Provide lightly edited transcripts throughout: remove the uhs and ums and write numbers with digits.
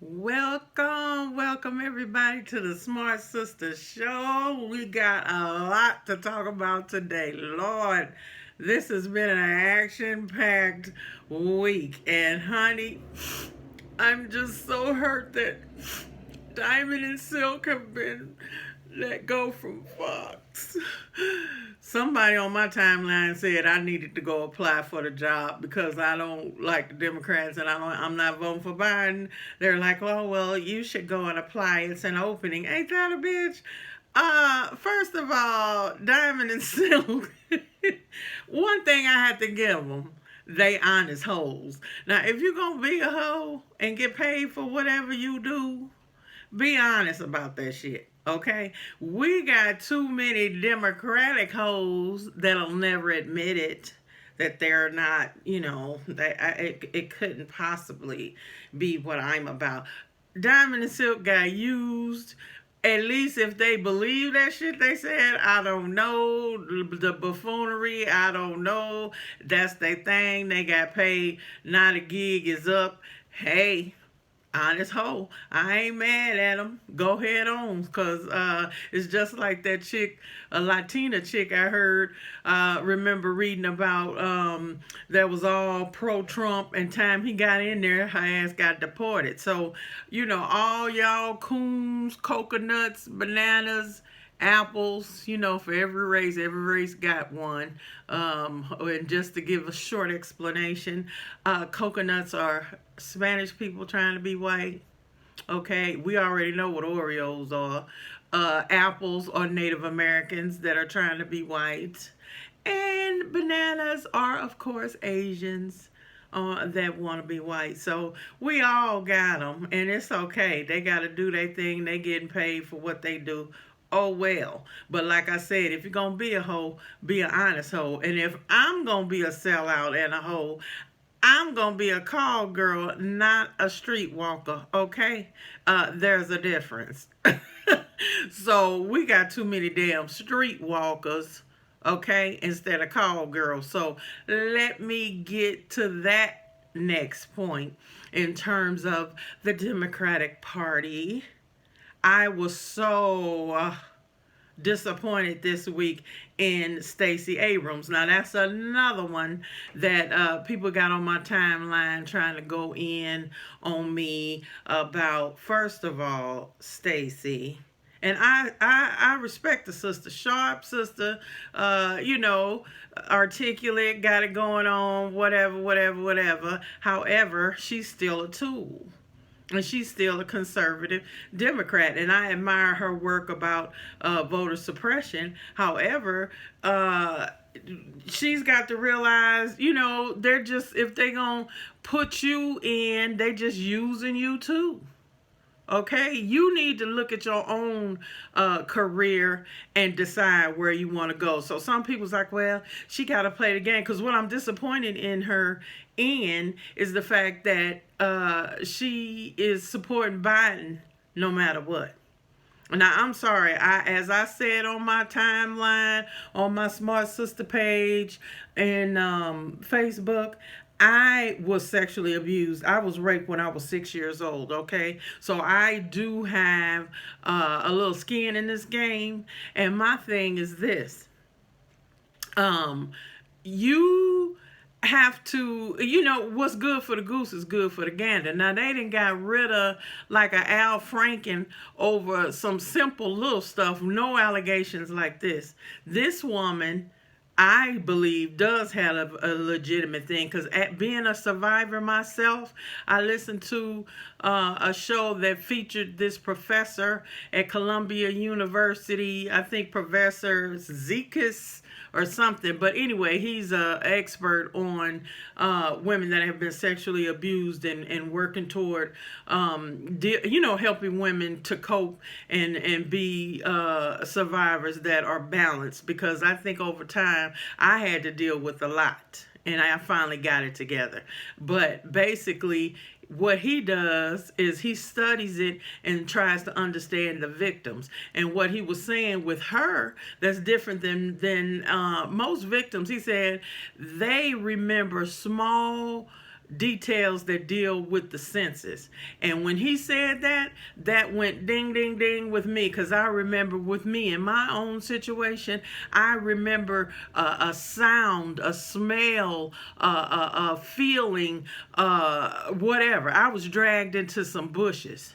Welcome everybody to the Smartsistah show. We got a lot to talk about today. Lord, this has been an action-packed week. And honey, I'm just so hurt that Diamond and Silk have been let go from Fox. Somebody on my timeline said I needed to go apply for the job because I don't like the Democrats and I'm not voting for Biden. They're like, oh well, you should go and apply. It's an opening. Ain't that a bitch? First of all, Diamond and Silk. One thing I had to give them, they honest hoes. Now, if you're gonna be a hoe and get paid for whatever you do, be honest about that shit. Okay, we got too many Democratic hoes that'll never admit it that they're not. It couldn't possibly be what I'm about. Diamond and Silk got used. At least if they believe that shit they said, I don't know. The buffoonery, I don't know. That's their thing. They got paid. Now the gig is up. Hey, honest hoe. I ain't mad at them. Go head on. Because it's just like that chick, a Latina chick I heard, remember reading about that was all pro-Trump, and time he got in there, her ass got deported. So, all y'all coons, coconuts, bananas, apples, for every race got one. And just to give a short explanation, coconuts are Spanish people trying to be white. Okay, we already know what Oreos are. Apples are Native Americans that are trying to be white. And bananas are, of course, Asians that want to be white. So we all got them, and it's okay. They got to do their thing. They getting paid for what they do. Oh well. But like I said, if you're going to be a hoe, be an honest hoe. And if I'm going to be a sellout and a hoe, I'm going to be a call girl, not a streetwalker, okay? There's a difference. So we got too many damn streetwalkers, okay, instead of call girls. So let me get to that next point in terms of the Democratic Party. I was so disappointed this week in Stacey Abrams. Now that's another one that people got on my timeline trying to go in on me about. First of all, Stacey. And I respect the sister, sharp sister, articulate, got it going on, whatever. However, she's still a tool. And she's still a conservative Democrat, and I admire her work about voter suppression. However, she's got to realize, they're just, if they gonna put you in, they just using you too. Okay, you need to look at your own career and decide where you want to go. So some people's like, well, she got to play the game. Because what I'm disappointed in her is the fact that she is supporting Biden no matter what. Now, I'm sorry. As I said on my timeline, on my Smartsistah page and Facebook, I was sexually abused. I was raped when I was 6 years old, okay? So I do have a little skin in this game. And my thing is this. You have to, what's good for the goose is good for the gander. Now, they done got rid of like a Al Franken over some simple little stuff. No allegations like this. This woman, I believe, does have a legitimate thing, because at being a survivor myself, I listened to a show that featured this professor at Columbia University, I think Professor Zekas or something. But anyway, he's an expert on women that have been sexually abused and working toward, helping women to cope and be survivors that are balanced. Because I think over time, I had to deal with a lot, and I finally got it together. But basically, what he does is he studies it and tries to understand the victims. And what he was saying with her that's different than most victims, he said they remember small details that deal with the census. And when he said that, that went ding, ding, ding with me, because I remember with me in my own situation, I remember a sound, a smell, a feeling, whatever. I was dragged into some bushes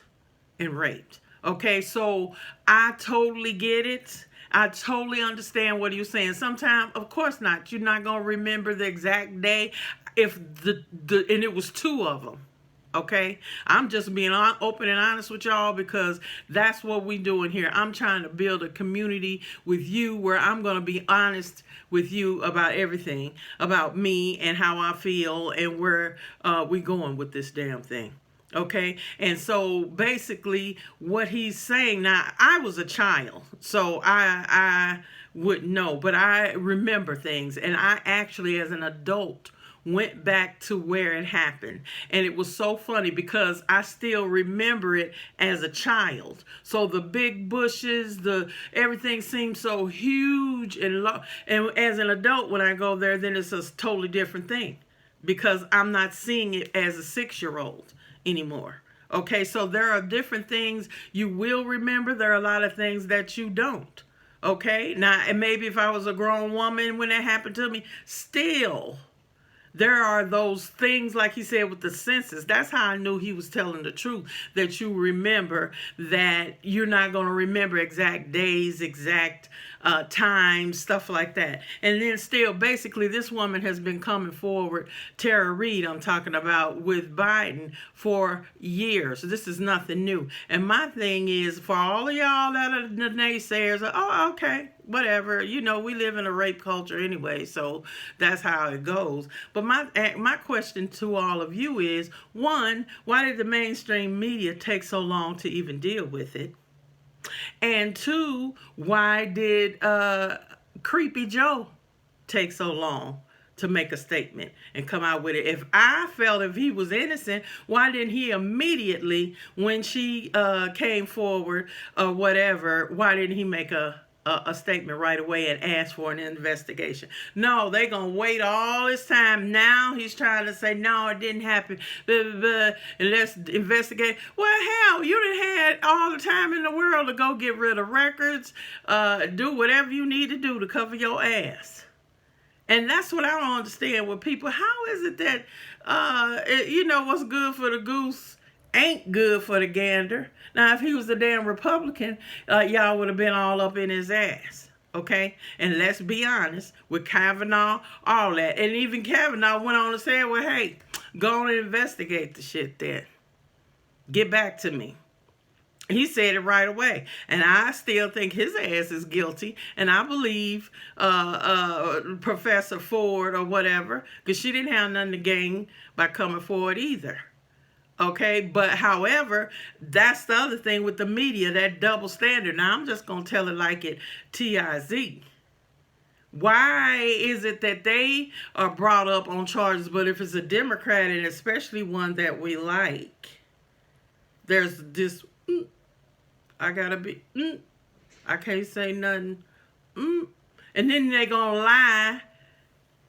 and raped. Okay, so I totally get it. I totally understand what you're saying. Sometimes, of course not. You're not going to remember the exact day if and it was two of them. Okay, I'm just being open and honest with y'all because that's what we doing here. I'm trying to build a community with you where I'm going to be honest with you about everything, about me and how I feel and where we going with this damn thing. Okay, and so basically what he's saying, now I was a child, so I wouldn't know, but I remember things, and I actually as an adult went back to where it happened, and it was so funny because I still remember it as a child. So the big bushes, the everything seemed so huge and low, and as an adult when I go there, then it's a totally different thing because I'm not seeing it as a 6-year-old anymore. Okay, so there are different things you will remember. There are a lot of things that you don't. Okay, now, and maybe if I was a grown woman when that happened to me, still, there are those things, like he said, with the census. That's how I knew he was telling the truth, that you remember that you're not going to remember exact days, exact times, stuff like that. And then still, basically, this woman has been coming forward, Tara Reid, I'm talking about, with Biden for years. This is nothing new. And my thing is, for all of y'all that are the naysayers, oh, okay, whatever, you know, we live in a rape culture anyway, so that's how it goes. But my question to all of you is, one, why did the mainstream media take so long to even deal with it? And two, why did Creepy Joe take so long to make a statement and come out with it? If I felt if he was innocent, why didn't he immediately, when she came forward or whatever, why didn't he make a statement right away and ask for an investigation? No, they gonna wait all this time. Now he's trying to say, no, it didn't happen, blah, blah, blah, and let's investigate. Well, hell, you done had all the time in the world to go get rid of records, do whatever you need to do to cover your ass. And that's what I don't understand with people. How is it that, you know, what's good for the goose ain't good for the gander? Now, if he was a damn Republican, y'all would have been all up in his ass, okay? And let's be honest, with Kavanaugh, all that. And even Kavanaugh went on to say, well, hey, go on and investigate the shit then. Get back to me. He said it right away. And I still think his ass is guilty. And I believe Professor Ford or whatever, because she didn't have nothing to gain by coming forward either. Okay, but however, that's the other thing with the media, that double standard. Now, I'm just going to tell it like it TIZ. Why is it that they are brought up on charges, but if it's a Democrat, and especially one that we like, there's this, I gotta be, I can't say nothing, and then they gonna lie.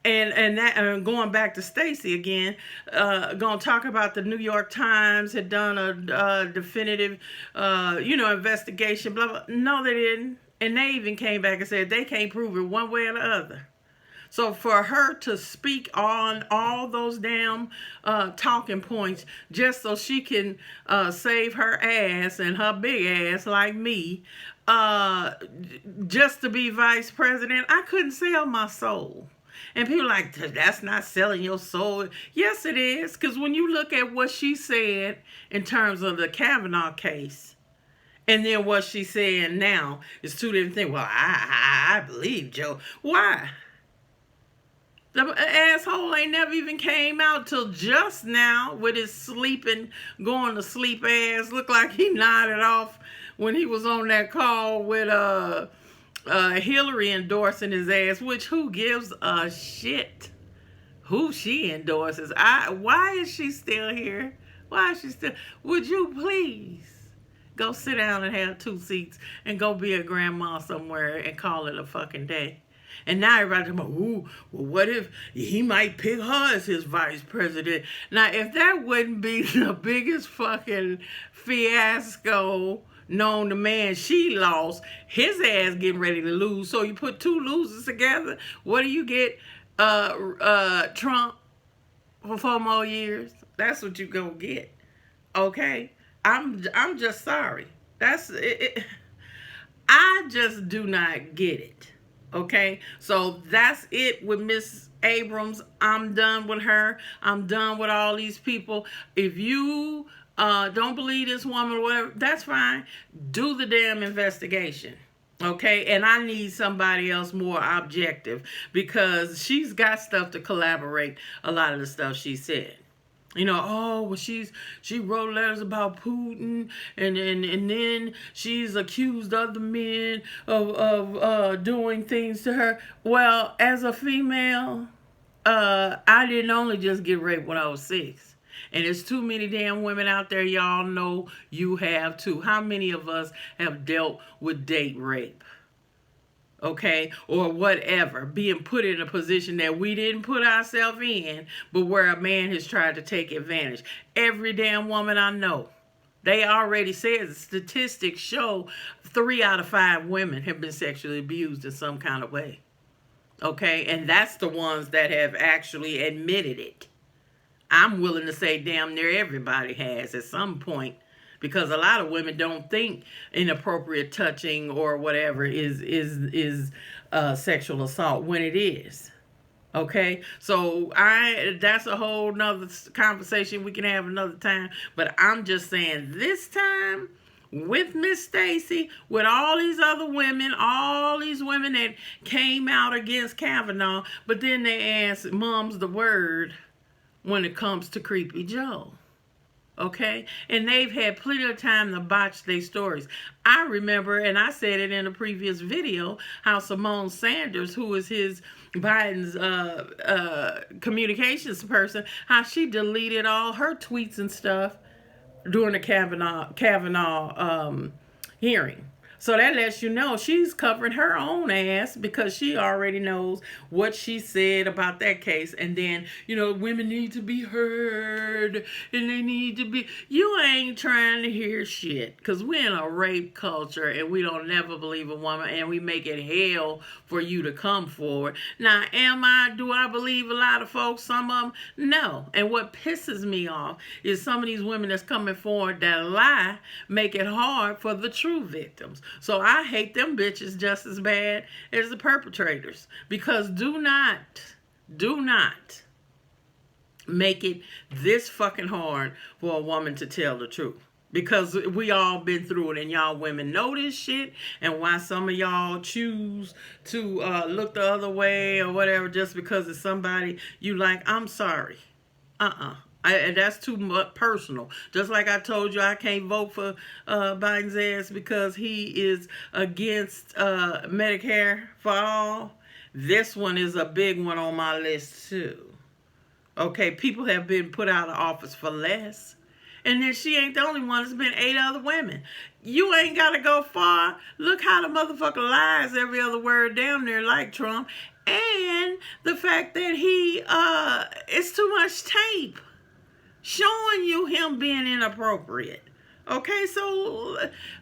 And going back to Stacey again, gonna talk about the New York Times had done a definitive, investigation, blah, blah. No, they didn't. And they even came back and said they can't prove it one way or the other. So for her to speak on all those damn talking points just so she can save her ass and her big ass like me, just to be vice president, I couldn't sell my soul. And people are like, that's not selling your soul. Yes, it is. Because when you look at what she said in terms of the Kavanaugh case, and then what she's saying now is two different things. Well, I believe Joe. Why? The asshole ain't never even came out till just now with his sleeping, going to sleep ass. Looked like he nodded off when he was on that call with Hillary endorsing his ass, which who gives a shit who she endorses? Why is she still here? Why is she still? Would you please go sit down and have 2 seats and go be a grandma somewhere and call it a fucking day? And now everybody's talking about, ooh, well, what if he might pick her as his vice president? Now, if that wouldn't be the biggest fucking fiasco known to man, she lost, his ass getting ready to lose. So you put two losers together, what do you get? Trump for 4 more years. That's what you gonna get. Okay? I'm just sorry. That's it. I just do not get it. Okay? So that's it with Miss Abrams. I'm done with her. I'm done with all these people. If you don't believe this woman or whatever, that's fine. Do the damn investigation. Okay, and I need somebody else more objective, because she's got stuff to collaborate a lot of the stuff she said. You know, oh, well, she wrote letters about Putin, and then she's accused other men of doing things to her. Well, as a female, I didn't only just get raped when I was 6. And there's too many damn women out there, y'all know you have too. How many of us have dealt with date rape? Okay, or whatever, being put in a position that we didn't put ourselves in, but where a man has tried to take advantage. Every damn woman I know, they already said, statistics show 3 out of 5 women have been sexually abused in some kind of way. Okay, and that's the ones that have actually admitted it. I'm willing to say damn near everybody has at some point, because a lot of women don't think inappropriate touching or whatever is sexual assault when it is. Okay, so that's a whole nother conversation we can have another time. But I'm just saying, this time with Miss Stacy, with all these other women, all these women that came out against Kavanaugh, but then they asked mom's the word when it comes to Creepy Joe. Okay? And they've had plenty of time to botch their stories. I remember, and I said it in a previous video, how Simone Sanders, who is Biden's communications person, how she deleted all her tweets and stuff during the Kavanaugh hearing. So that lets you know she's covering her own ass, because she already knows what she said about that case. And then, you know, women need to be heard, and they need to be... You ain't trying to hear shit, because we're in a rape culture, and we don't never believe a woman, and we make it hell for you to come forward. Now, do I believe a lot of folks? Some of them? No. And what pisses me off is some of these women that's coming forward that lie make it hard for the true victims. So I hate them bitches just as bad as the perpetrators, because do not make it this fucking hard for a woman to tell the truth, because we all been through it, and y'all women know this shit. And why some of y'all choose to look the other way or whatever just because it's somebody you like, I'm sorry. And that's too much personal. Just like I told you, I can't vote for Biden's ass because he is against Medicare for all. This one is a big one on my list too. Okay, people have been put out of office for less. And then she ain't the only one. There's been 8 other women. You ain't got to go far. Look how the motherfucker lies every other word down there like Trump. And the fact that it's too much tape showing you him being inappropriate. Okay, so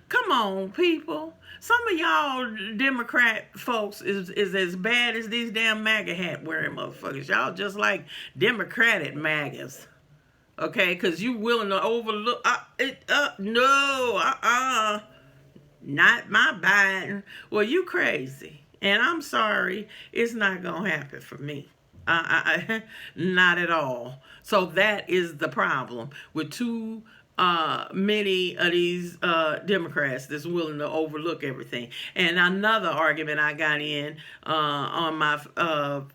come on, people. Some of y'all Democrat folks is as bad as these damn MAGA hat wearing motherfuckers. Y'all just like Democratic MAGAs. Okay, because you willing to overlook not my Biden. Well, you crazy. And I'm sorry, it's not going to happen for me. Not at all. So that is the problem with too many of these Democrats that's willing to overlook everything. And another argument I got in on my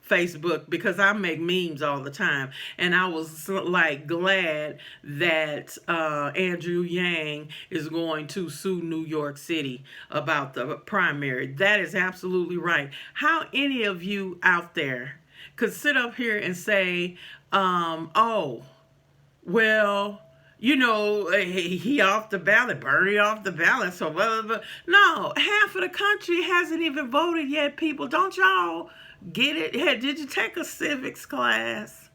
Facebook, because I make memes all the time, and I was like glad that Andrew Yang is going to sue New York City about the primary. That is absolutely right. How any of you out there could sit up here and say, oh, well, he off the ballot, Bernie off the ballot, so blah, blah, blah. No, half of the country hasn't even voted yet, people. Don't y'all get it? Hey, did you take a civics class?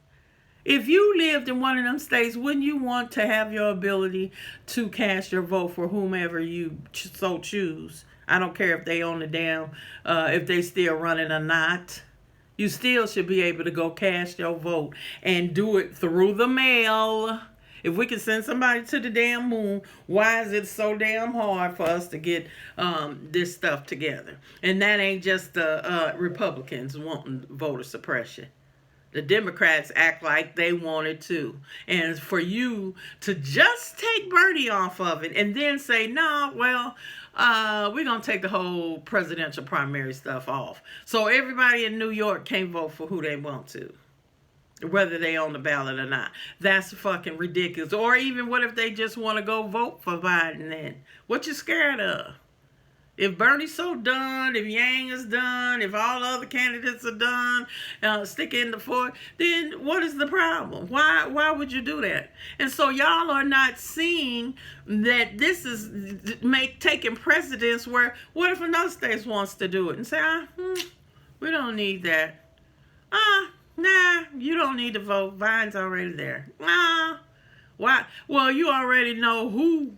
If you lived in one of them states, wouldn't you want to have your ability to cast your vote for whomever you so choose? I don't care if they own the damn, if they still running or not. You still should be able to go cast your vote and do it through the mail. If we can send somebody to the damn moon, why is it so damn hard for us to get this stuff together? And that ain't just the Republicans wanting voter suppression. The Democrats act like they want it too. And for you to just take Bernie off of it and then say, no, well, we're going to take the whole presidential primary stuff off. So everybody in New York can't vote for who they want to, whether they on the ballot or not. That's fucking ridiculous. Or even what if they just want to go vote for Biden then? What you scared of? If Bernie's so done, if Yang is done, if all the other candidates are done, stick in the fort, then what is the problem? Why would you do that? And so y'all are not seeing that this is taking precedence where, what if another state wants to do it and say, we don't need that. Nah, you don't need to vote. Biden's already there. Why? Well, you already know who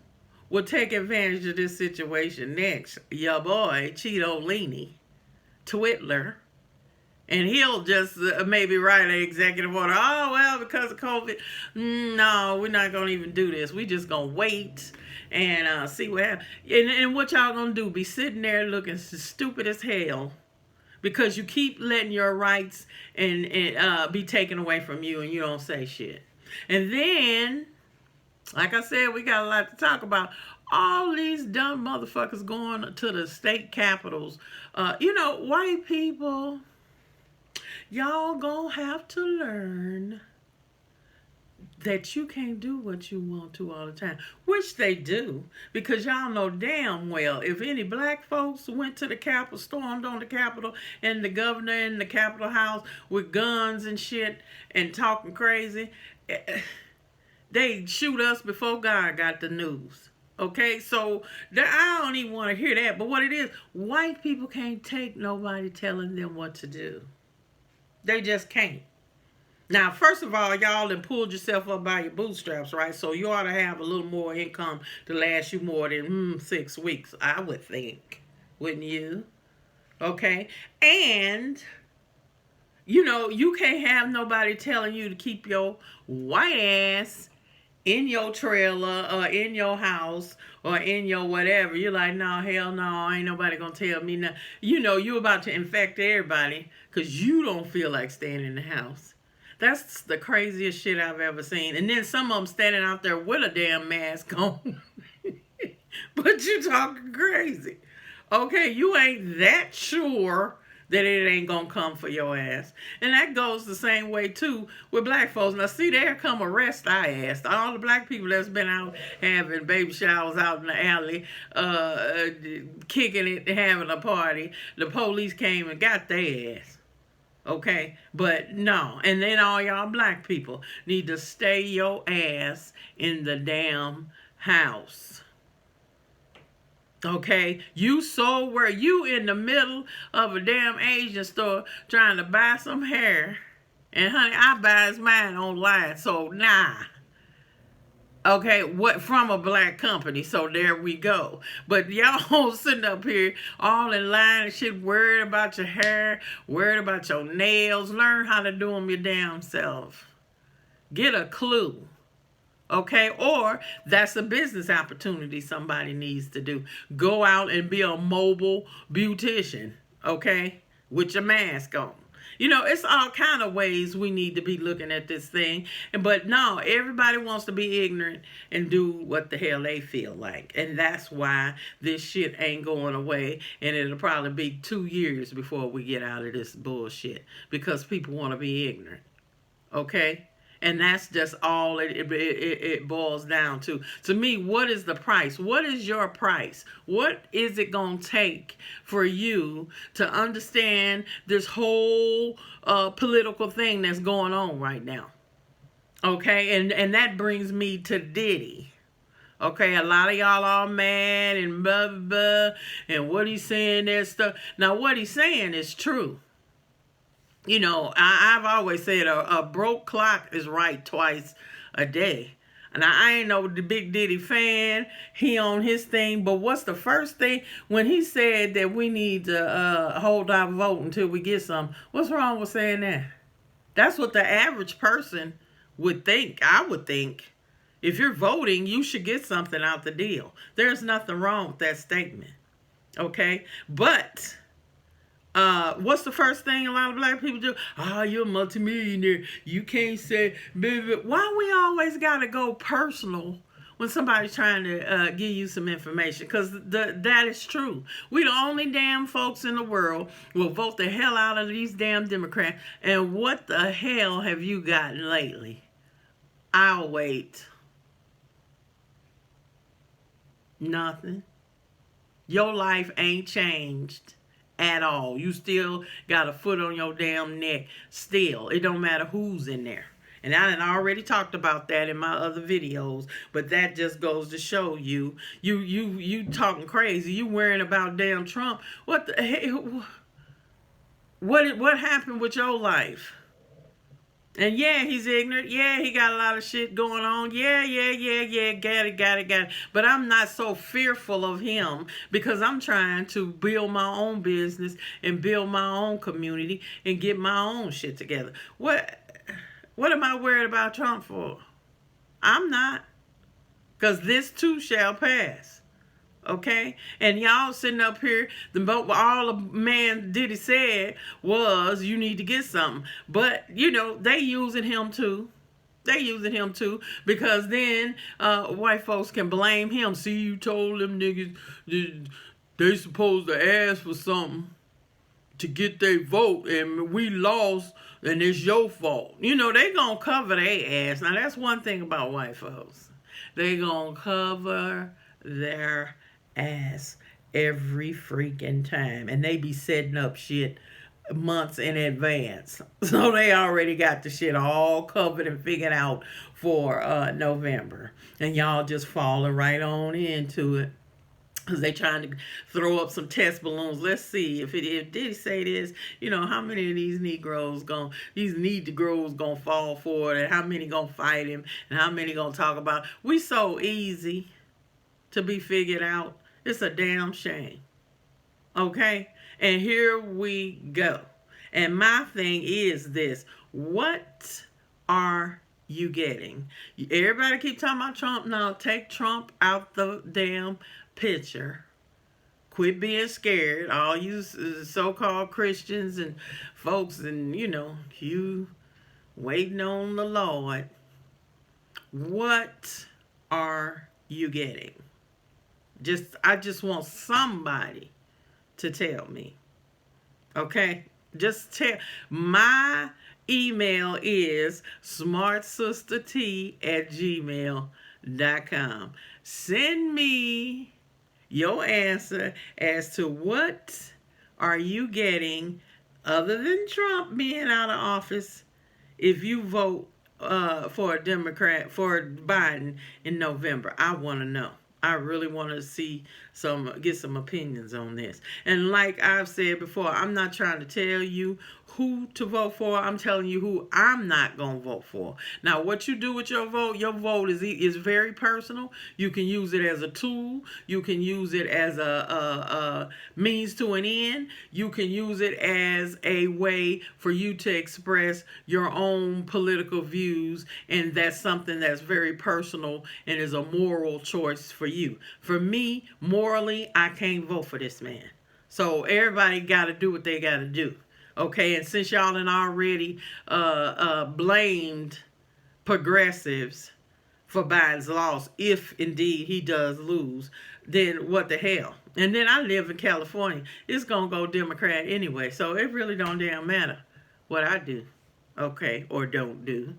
will take advantage of this situation next. Your boy, Cheeto Leany, Twitler. And he'll just maybe write an executive order. Oh, well, because of COVID, no, we're not going to even do this. We just going to wait and see what happens. And what y'all going to do? Be sitting there looking stupid as hell because you keep letting your rights and be taken away from you and you don't say shit. And then, like I said, we got a lot to talk about. All these dumb motherfuckers going to the state capitals. White people, y'all gonna have to learn that you can't do what you want to all the time. Which they do. Because y'all know damn well, if any black folks went to the Capitol, stormed on the Capitol, and the governor in the Capitol House with guns and shit and talking crazy, they'd shoot us before God got the news. Okay, so I don't even want to hear that. But what it is, white people can't take nobody telling them what to do. They just can't. Now, first of all, y'all done pulled yourself up by your bootstraps, right? So you ought to have a little more income to last you more than 6 weeks, I would think. Wouldn't you? Okay? And you can't have nobody telling you to keep your white ass in your trailer or in your house or in your whatever. You're like, no, hell no, ain't nobody gonna tell me nothing. You're about to infect everybody because you don't feel like staying in the house. That's the craziest shit I've ever seen. And then some of them standing out there with a damn mask on. But you talking crazy. Okay, you ain't that sure that it ain't gonna come for your ass. And that goes the same way too with black folks. Now see, there come arrest our ass. All the black people that's been out having baby showers out in the alley, kicking it, having a party, the police came and got their ass. Okay, but no. And then all y'all black people need to stay your ass in the damn house. Okay, you in the middle of a damn Asian store trying to buy some hair, and honey, I buys mine online, so nah. Okay, what from a black company, so there we go. But y'all sitting up here all in line and shit, worried about your hair, worried about your nails. Learn how to do them your damn self. Get a clue. Okay, or that's a business opportunity somebody needs to do. Go out and be a mobile beautician, okay, with your mask on. It's all kind of ways we need to be looking at this thing. But no, everybody wants to be ignorant and do what the hell they feel like. And that's why this shit ain't going away. And it'll probably be 2 years before we get out of this bullshit. Because people want to be ignorant. Okay? And that's just all it boils down to. To me, what is the price? What is your price? What is it going to take for you to understand this whole political thing that's going on right now? Okay, and that brings me to Diddy. Okay, a lot of y'all are mad and blah blah blah, and what he's saying that stuff. Now, what he's saying is true. You know, I've always said a broke clock is right twice a day. And I ain't no the big Diddy fan. He on his thing. But what's the first thing when he said that we need to hold our vote until we get some? What's wrong with saying that? That's what the average person would think. I would think. If you're voting, you should get something out the deal. There's nothing wrong with that statement. Okay? But what's the first thing a lot of black people do? Oh, you're a multimillionaire. You can't say, baby. Why we always got to go personal when somebody's trying to give you some information? Because that is true. We the only damn folks in the world will vote the hell out of these damn Democrats. And what the hell have you gotten lately? I'll wait. Nothing. Your life ain't changed at all. You still got a foot on your damn neck. Still, it don't matter who's in there. And I done already talked about that in my other videos, but that just goes to show you talking crazy. You worrying about damn Trump. What the hell? What happened with your life? And yeah, he's ignorant. Yeah, he got a lot of shit going on. Yeah. Got it. But I'm not so fearful of him because I'm trying to build my own business and build my own community and get my own shit together. What am I worried about Trump for? I'm not. Because this too shall pass. Okay, and y'all sitting up here, all the man Diddy said was you need to get something, but you know they using him too. They using him too because then white folks can blame him. See, you told them niggas they supposed to ask for something to get their vote, and we lost, and it's your fault. You know they gonna cover their ass. Now that's one thing about white folks. They gonna cover their ass every freaking time, and they be setting up shit months in advance, so they already got the shit all covered and figured out for November, and y'all just falling right on into it because they trying to throw up some test balloons. Let's see if Diddy say this, you know, how many of these Negroes gonna fall for it, and how many gonna fight him, and how many gonna talk about we so easy to be figured out. It's a damn shame. Okay? And here we go. And my thing is this. What are you getting? Everybody keep talking about Trump. No, take Trump out the damn picture. Quit being scared. All you so-called Christians and folks and, you know, you waiting on the Lord. What are you getting? I just want somebody to tell me. Okay? Just tell. My email is smartsistah@gmail.com. Send me your answer as to what are you getting other than Trump being out of office if you vote for a Democrat, for Biden in November. I want to know. I really want to get some opinions on this. And like I've said before, I'm not trying to tell you who to vote for. I'm telling you who I'm not going to vote for. Now, what you do with your vote is very personal. You can use it as a tool. You can use it as a means to an end. You can use it as a way for you to express your own political views, and that's something that's very personal and is a moral choice for you. For me, morally, I can't vote for this man. So everybody got to do what they got to do. Okay, and since y'all done already blamed progressives for Biden's loss, if indeed he does lose, then what the hell? And then I live in California. It's going to go Democrat anyway, so it really don't damn matter what I do, okay, or don't do.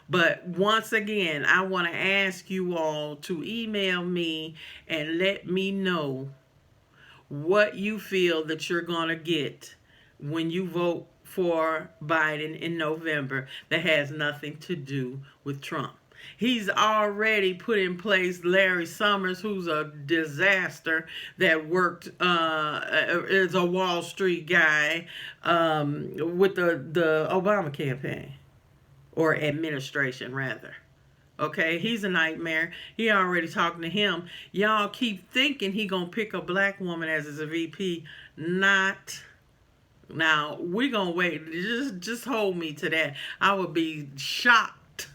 But once again, I want to ask you all to email me and let me know what you feel that you're going to get when you vote for Biden in November that has nothing to do with Trump. He's already put in place Larry Summers, who's a disaster, that worked as a Wall Street guy with the Obama campaign, or administration rather. Okay, he's a nightmare. He already talking to him. Y'all keep thinking he gonna pick a black woman as his VP. Not now. We gonna wait. Just hold me to that. I would be shocked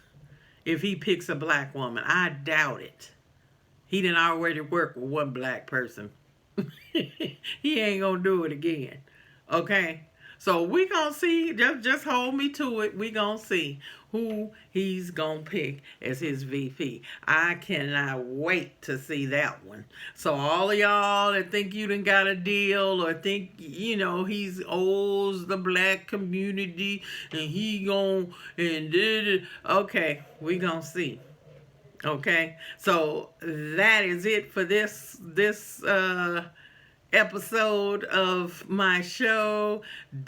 if he picks a black woman. I doubt it. He didn't already work with one black person. He ain't gonna do it again. Okay? So we gonna see. Just hold me to it. We gonna see who he's gonna pick as his VP. I cannot wait to see that one. So all of y'all that think you done got a deal, or think he's owes the black community and he gon' and did it. Okay, we gonna see. Okay, so that is it for this episode of my show.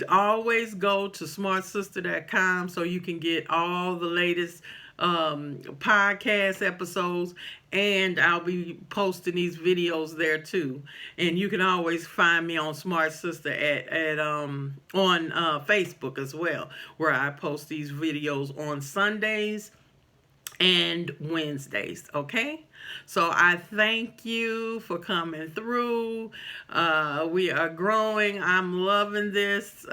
Always go to smartsistah.com so you can get all the latest podcast episodes, and I'll be posting these videos there too. And you can always find me on Smartsistah at on Facebook as well, where I post these videos on Sundays and Wednesdays. Okay, so I thank you for coming through. We are growing. I'm loving this.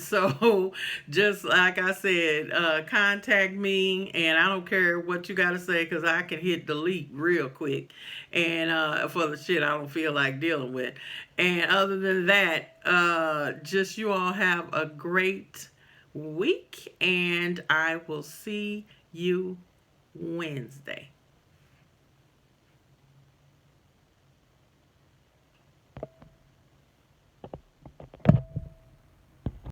So just like I said, contact me, and I don't care what you got to say, because I can hit delete real quick, and for the shit I don't feel like dealing with. And other than that, just you all have a great week, and I will see you Wednesday.